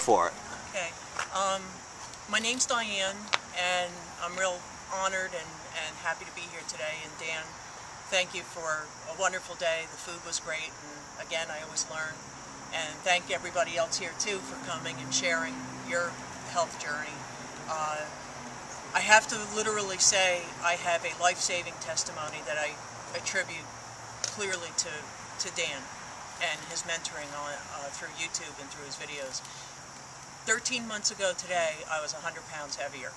for it. Okay. My name's Diane, and I'm real honored and happy to be here today. And Dan, thank you for a wonderful day. The food was great, and again, I always learn. And thank everybody else here too for coming and sharing your health journey. I have to literally say I have a life-saving testimony that I attribute clearly to Dan and his mentoring through YouTube and through his videos. 13 months ago today, I was 100 pounds heavier.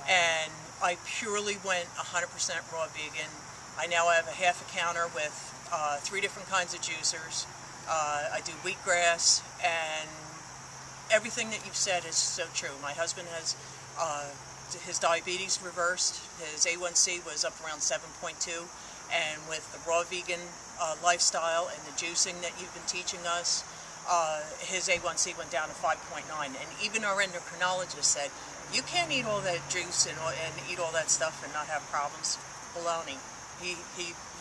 And I purely went 100% raw vegan. I now have a half a counter with 3 different kinds of juicers. I do wheatgrass, and everything that you've said is so true. My husband has his diabetes reversed. His A1C was up around 7.2, and with the raw vegan lifestyle and the juicing that you've been teaching us, his A1C went down to 5.9. And even our endocrinologist said, you can't eat all that juice and eat all that stuff and not have problems. Baloney. He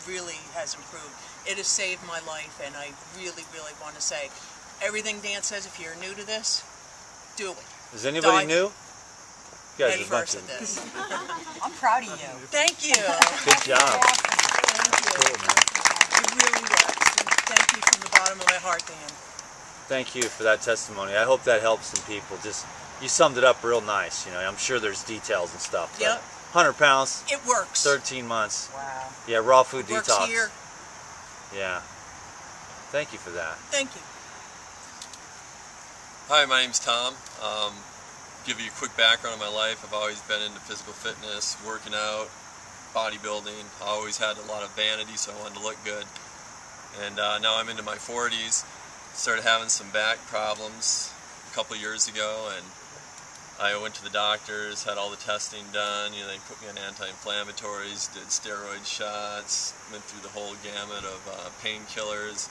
really has improved. It has saved my life, and I really, really want to say, everything Dan says, if you're new to this, do it. Is anybody new? You guys Head first at this. I'm proud of you. Thank you. Good job. Thank you. Cool, man. You really was. Thank you from the bottom of my heart, Dan. Thank you for that testimony. I hope that helps some people. Just, you summed it up real nice. You know, I'm sure there's details and stuff. But Yep. 100 pounds. It works. 13 months. Wow. Yeah, raw food Works detox. here. Yeah. Thank you for that. Thank you. Hi, my name's Tom. Give you a quick background of my life. I've always been into physical fitness, working out, bodybuilding. I always had a lot of vanity, so I wanted to look good. And now I'm into my 40s. Started having some back problems a couple years ago, and I went to the doctors, had all the testing done. You know, they put me on anti-inflammatories, did steroid shots, went through the whole gamut of painkillers.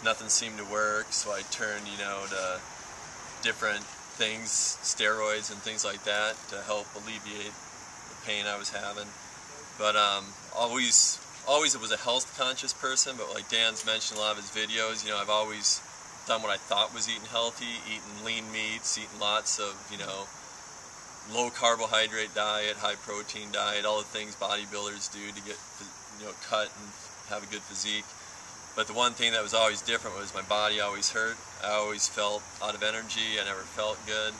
Nothing seemed to work, so I turned, you know, to different things, steroids and things like that, to help alleviate the pain I was having. But always it was a health-conscious person. But like Dan's mentioned in a lot of his videos, you know, I've always done what I thought was eating healthy, eating lean meats, eating lots of, you know, low carbohydrate diet, high protein diet, all the things bodybuilders do to get, you know, cut and have a good physique. But the one thing that was always different was my body always hurt. I always felt out of energy. I never felt good.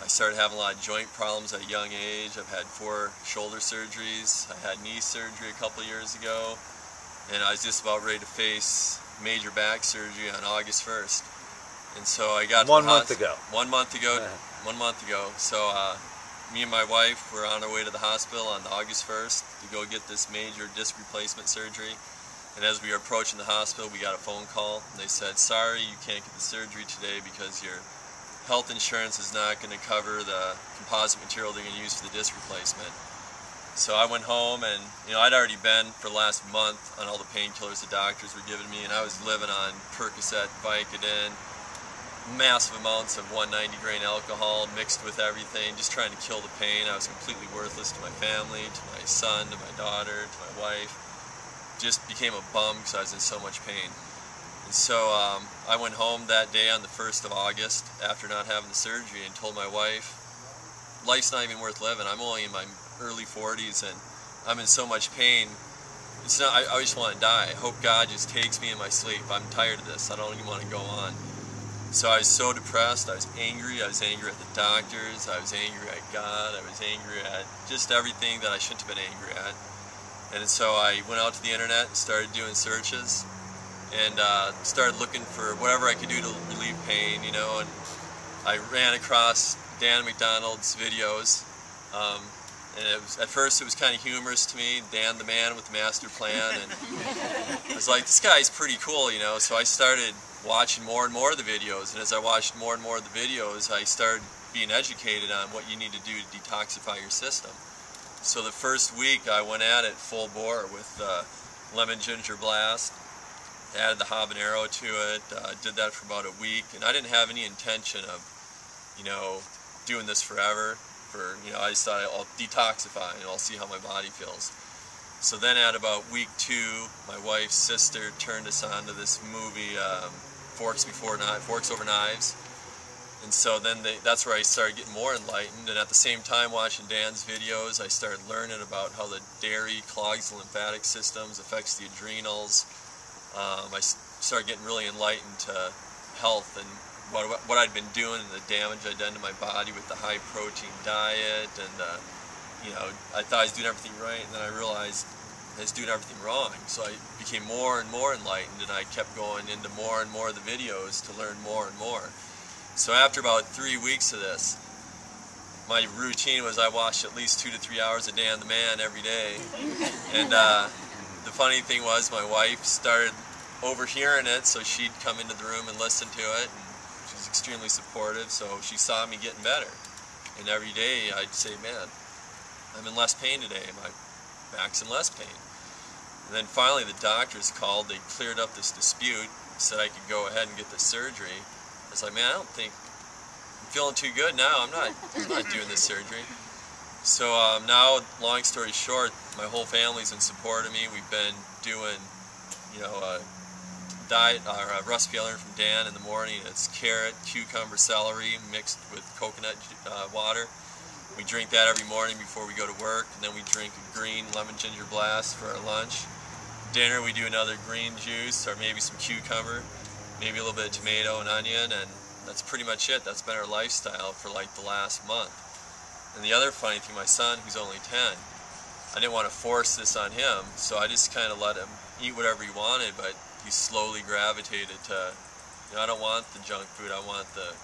I started having a lot of joint problems at a young age. I've had 4 shoulder surgeries. I had knee surgery a couple years ago, and I was just about ready to face major back surgery on August 1st. And so I got 1 month ago. 1 month ago. Yeah. 1 month ago. So me and my wife were on our way to the hospital on August 1st to go get this major disc replacement surgery. And as we were approaching the hospital, we got a phone call. And they said, sorry, you can't get the surgery today because your health insurance is not going to cover the composite material they're going to use for the disc replacement. So I went home, and you know, I'd already been for the last month on all the painkillers the doctors were giving me, and I was living on Percocet, Vicodin, massive amounts of 190 grain alcohol mixed with everything, just trying to kill the pain. I was completely worthless to my family, to my son, to my daughter, to my wife. Just became a bum because I was in so much pain. And so I went home that day on the 1st of August after not having the surgery and told my wife, life's not even worth living. I'm only in my early 40s and I'm in so much pain. It's not, I just want to die. I hope God just takes me in my sleep. I'm tired of this. I don't even want to go on. So I was so depressed. I was angry. I was angry at the doctors. I was angry at God. I was angry at just everything that I shouldn't have been angry at. And so I went out to the internet and started doing searches and started looking for whatever I could do to relieve pain, you know, and I ran across Dan McDonald's videos. And it was, at first it was kind of humorous to me, Dan the man with the master plan, and I was like, this guy's pretty cool, you know, so I started watching more and more of the videos, and as I watched more and more of the videos, I started being educated on what you need to do to detoxify your system. So the first week I went at it full bore with lemon ginger blast, added the habanero to it, did that for about a week, and I didn't have any intention of, you know, doing this forever. I just thought I'll detoxify and I'll see how my body feels. So then at about week 2, my wife's sister turned us on to this movie, Forks Over Knives, And so then that's where I started getting more enlightened, and at the same time watching Dan's videos, I started learning about how the dairy clogs the lymphatic systems, affects the adrenals. I started getting really enlightened to health and what I'd been doing and the damage I'd done to my body with the high protein diet, and you know, I thought I was doing everything right, and then I realized I was doing everything wrong. So I became more and more enlightened, and I kept going into more and more of the videos to learn more and more. So after about 3 weeks of this, my routine was I watched at least 2 to 3 hours of Dan the Man every day. And the funny thing was my wife started overhearing it, so she'd come into the room and listen to it. And she was extremely supportive, so she saw me getting better. And every day I'd say, man, I'm in less pain today. My back's in less pain. And then finally the doctors called. They cleared up this dispute, said I could go ahead and get the surgery. I was like, man, I don't think I'm feeling too good now. I'm not doing this surgery. So now, long story short, my whole family's in support of me. We've been doing, you know, diet or recipe I learned from Dan in the morning. It's carrot, cucumber, celery mixed with coconut water. We drink that every morning before we go to work, and then we drink a green lemon ginger blast for our lunch. Dinner we do another green juice or maybe some cucumber, maybe a little bit of tomato and onion, and that's pretty much it. That's been our lifestyle for like the last month. And the other funny thing, my son, who's only 10, I didn't want to force this on him, so I just kind of let him eat whatever he wanted, but he slowly gravitated to, you know, I don't want the junk food, I want the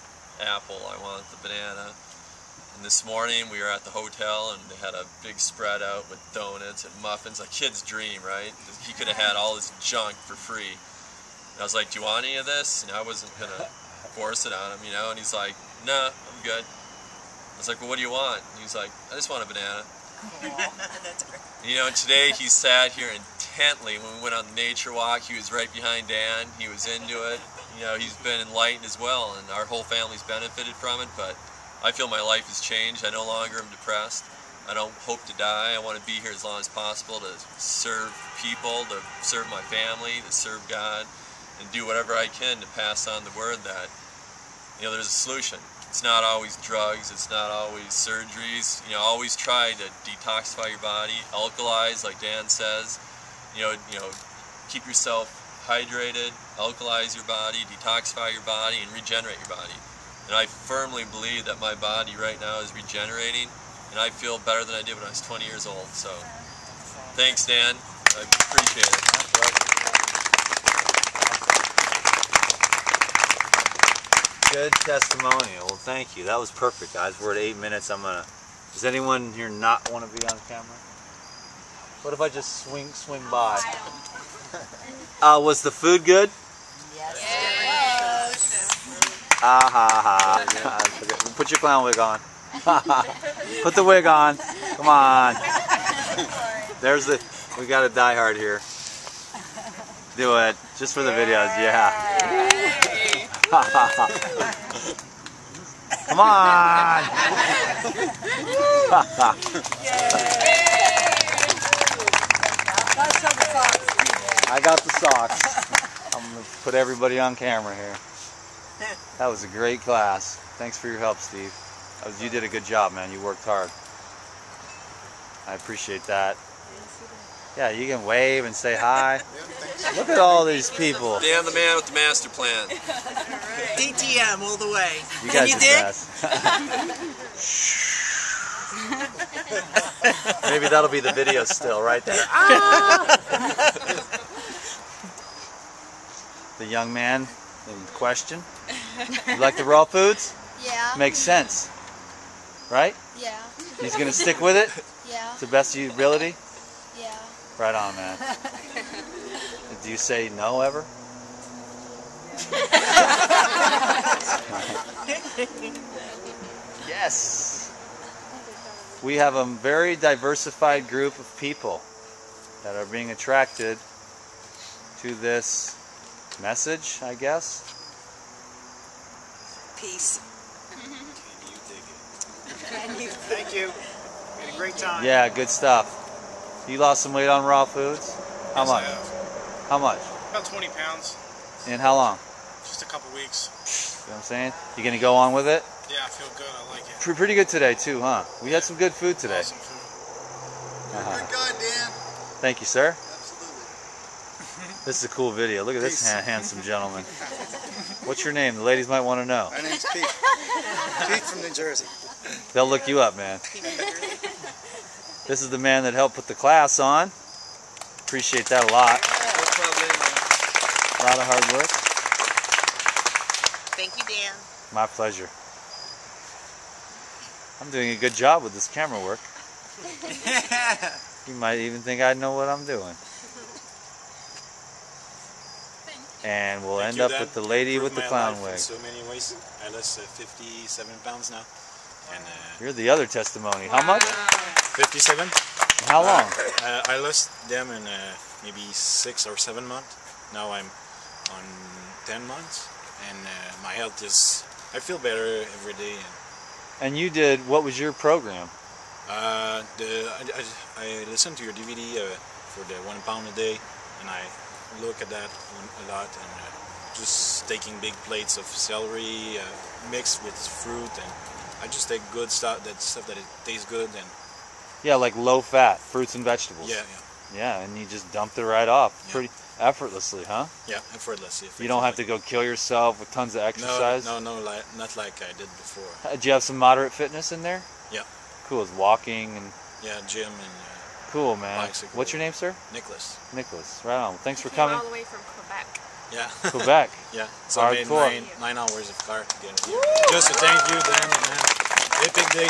apple, I want the banana. And this morning we were at the hotel and they had a big spread out with donuts and muffins, a kid's dream, right? He could have had all this junk for free. And I was like, do you want any of this? And I wasn't going to force it on him, you know, and he's like, no, I'm good. I was like, well, what do you want? And he was like, I just want a banana. That's great. You know, today he sat here intently. When we went on the nature walk, he was right behind Dan. He was into it. You know, he's been enlightened as well, and our whole family's benefited from it, but I feel my life has changed. I no longer am depressed. I don't hope to die. I want to be here as long as possible to serve people, to serve my family, to serve God, and do whatever I can to pass on the word that, you know, there's a solution. It's not always drugs, it's not always surgeries. You know, always try to detoxify your body, alkalize like Dan says. You know, keep yourself hydrated, alkalize your body, detoxify your body, and regenerate your body. And I firmly believe that my body right now is regenerating, and I feel better than I did when I was 20 years old. So, thanks, Dan. I appreciate it. Good testimonial. Well, thank you. That was perfect, guys. We're at 8 minutes. Does anyone here not want to be on camera? What if I just swing by? Was the food good? Yes. Ha ha. Put your clown wig on. Put the wig on. Come on. We got a diehard here. Do it. Just for the videos. Yeah. Come on! I got the socks. I'm going to put everybody on camera here. That was a great class. Thanks for your help, Steve. You did a good job, man. You worked hard. I appreciate that. Yeah, you can wave and say hi. Look at all these people. Dan the Man with the master plan. DTM all the way. You guys are best. Maybe that'll be the video still right there. The young man in question. You like the raw foods? Yeah. Makes sense. Right? Yeah. He's going to stick with it? Yeah. To the best of your ability? Yeah. Right on, man. Do you say no ever? Yes. We have a very diversified group of people that are being attracted to this message, I guess. Peace. Thank you. We had a great time. Yeah, good stuff. You lost some weight on raw foods? How Yes, much? I have. How much? About 20 pounds. In how long? Just a couple weeks. what I'm saying? You gonna go on with it? Yeah, I feel good. I like it. Pretty good today too, huh? We had some good food today. Awesome food. You're a good guy, Dan. Thank you, sir. Absolutely. This is a cool video. Look at this Peace. handsome gentleman. What's your name? The ladies might want to know. My name's Pete. Pete from New Jersey. They'll look you up, man. This is the man that helped put the class on. Appreciate that a lot. No problem. A lot of hard work. Thank you, Dan. My pleasure. I'm doing a good job with this camera work. You might even think I know what I'm doing. And we'll end up with the lady with the clown wig. In so many ways. I lost 57 pounds now. And You're the other testimony. How much? 57. And how long? I lost them in maybe 6 or 7 months. Now I'm on 10 months, and my health is. I feel better every day. And you did, what was your program? I listened to your DVD for the 1 pound a day, and I look at that a lot, and just taking big plates of celery mixed with fruit, and I just take good stuff, that it tastes good, and Yeah, like low fat, fruits and vegetables. yeah, Yeah, and you just dumped it right off. Yeah. Pretty effortlessly, huh? yeah, effortlessly. You don't have to go kill yourself with tons of exercise? No, not like I did before. Did you have some moderate fitness in there? Yeah, Cool, it's walking and yeah, gym and cool, man. bicycle. What's your name, sir? Nicholas. Nicholas. Right on. Thanks for Came coming. all the way from Quebec. Yeah, Quebec. yeah. So I made Hardcore. 9 hours of car to get here. Just to thank you, Dan, man. Epic day.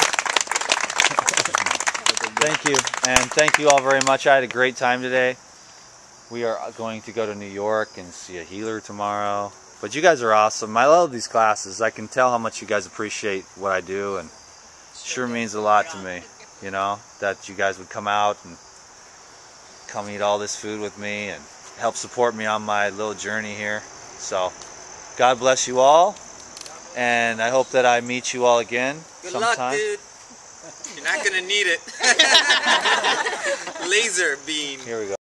Thank you, and thank you all very much. I had a great time today. We are going to go to New York and see a healer tomorrow. But you guys are awesome. I love these classes. I can tell how much you guys appreciate what I do, and sure means a lot to me, you know, that you guys would come out and come eat all this food with me and help support me on my little journey here. So, God bless you all, and I hope that I meet you all again sometime. Good luck, dude. You're not gonna need it. Laser beam. Here we go.